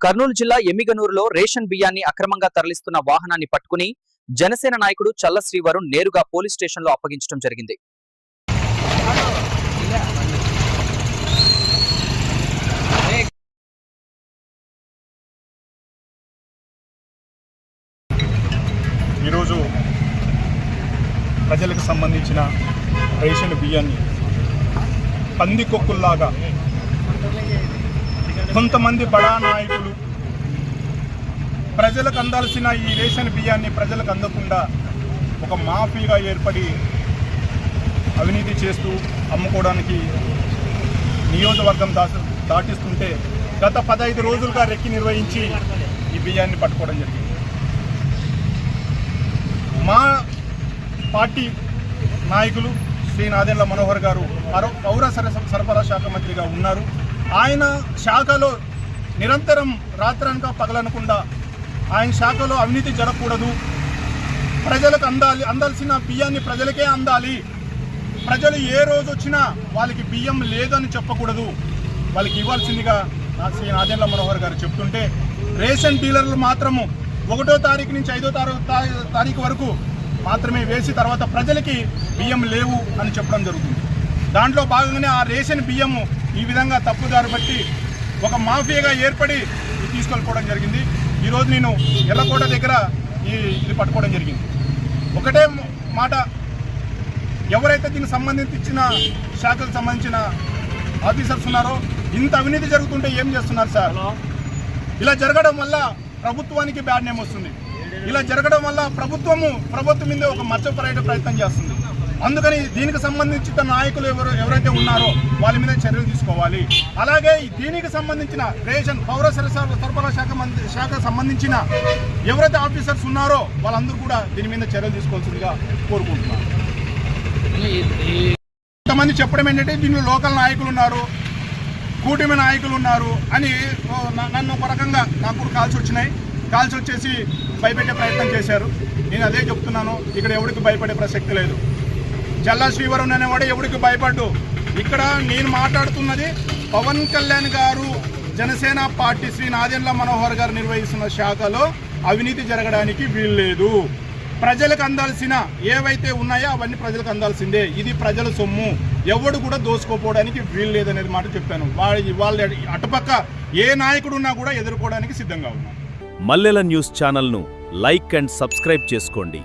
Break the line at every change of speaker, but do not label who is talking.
కర్నూలు జిల్లా ఎమ్మిగనూరులో రేషన్ బియ్యాన్ని అక్రమంగా తరలిస్తున్న వాహనాన్ని పట్టుకుని జనసేన నాయకుడు చల్ల శ్రీవరుణ్ నేరుగా పోలీస్ స్టేషన్లో అప్పగించడం జరిగింది.
ఈరోజు ప్రజలకు సంబంధించిన రేషన్ బియ్యాన్ని పందికొక్కుల్లాగా కొంతమంది బడా నాయకులు ప్రజలకు అందాల్సిన ఈ రేషన్ బియ్యాన్ని ప్రజలకు అందకుండా ఒక మాఫీగా ఏర్పడి అవినీతి చేస్తూ అమ్ముకోవడానికి నియోజకవర్గం దాటిస్తుంటే గత 15 రోజులుగా రెక్కి నిర్వహించి ఈ బియ్యాన్ని పట్టుకోవడం జరిగింది. మా పార్టీ నాయకులు శ్రీ నాదెండ్ల మనోహర్ గారు పౌర సరఫరా శాఖ మంత్రిగా ఉన్నారు. ఆయన శాఖలో నిరంతరం రాత్రనక పగలనకుండా ఆయన శాఖలో అవినీతి జరగకూడదు, ప్రజలకు అందాల్సిన బియ్యాన్ని ప్రజలకే అందాలి, ప్రజలు ఏ రోజు వచ్చినా వాళ్ళకి బియ్యం లేదని చెప్పకూడదు, వాళ్ళకి ఇవ్వాల్సిందిగా శ్రీ నాదెండ్ల మనోహర్ గారు చెప్తుంటే రేషన్ డీలర్లు మాత్రము 1వ తారీఖు నుంచి 5వ తారీఖు వరకు మాత్రమే వేసి తర్వాత ప్రజలకి బియ్యం లేవు అని చెప్పడం జరుగుతుంది. దాంట్లో భాగంగానే ఆ రేషన్ బియ్యము ఈ విధంగా తప్పుదారి బట్టి ఒక మాఫియాగా ఏర్పడి తీసుకెళ్ళిపోవడం జరిగింది. ఈరోజు నేను ఎర్రకోట దగ్గర ఇది పట్టుకోవడం జరిగింది. ఒకటే మాట, ఎవరైతే దీనికి సంబంధించిన శాఖలకు సంబంధించిన ఆఫీసర్స్ ఉన్నారో ఇంత అవినీతి జరుగుతుంటే ఏం చేస్తున్నారు సార్? ఇలా జరగడం వల్ల ప్రభుత్వానికి బ్యాడ్ నేమ్ వస్తుంది. ఇలా జరగడం వల్ల ప్రభుత్వం మీద ఒక మచ్చపరేట ప్రయత్నం చేస్తుంది. అందుకని దీనికి సంబంధించిన నాయకులు ఎవరైతే ఉన్నారో వాళ్ళ మీద చర్యలు తీసుకోవాలి. అలాగే దీనికి సంబంధించిన రేషన్ పౌర సరఫరా శాఖకు సంబంధించిన ఎవరైతే ఆఫీసర్స్ ఉన్నారో వాళ్ళందరూ కూడా దీని మీద చర్యలు తీసుకోవాల్సిందిగా కోరుకుంటున్నారు. కొంతమంది చెప్పడం ఏంటంటే దీనిలో లోకల్ నాయకులు ఉన్నారు, కూటమి నాయకులు ఉన్నారు అని నన్ను ఒక రకంగా నాకు కూడా కాల్స్ వచ్చేసి భయపెట్టే ప్రయత్నం చేశారు. నేను అదే చెప్తున్నాను, ఇక్కడ ఎవరికి భయపడే ప్రసక్తి లేదు. చల్లా శ్రీవరుణ్ అనేవాడు ఎవరికి భయపడ్డు. ఇక్కడ నేను మాట్లాడుతున్నది పవన్ కళ్యాణ్ గారు జనసేన పార్టీ శ్రీ నాదెండ్ల మనోహర్ గారు నిర్వహిస్తున్న శాఖలో అవినీతి జరగడానికి వీల్లేదు. ప్రజలకు అందాల్సిన ఏవైతే ఉన్నాయో అవన్నీ ప్రజలకు అందాల్సిందే. ఇది ప్రజల సొమ్ము, ఎవడు కూడా దోసుకోపోవడానికి వీలు లేదనేది మాట చెప్పాను. వాళ్ళ అటుపక్క ఏ నాయకుడు ఉన్నా కూడా ఎదుర్కోవడానికి సిద్ధంగా ఉన్నాం.
మల్లెల న్యూస్ ఛానల్ను లైక్ అండ్ సబ్స్క్రైబ్ చేసుకోండి.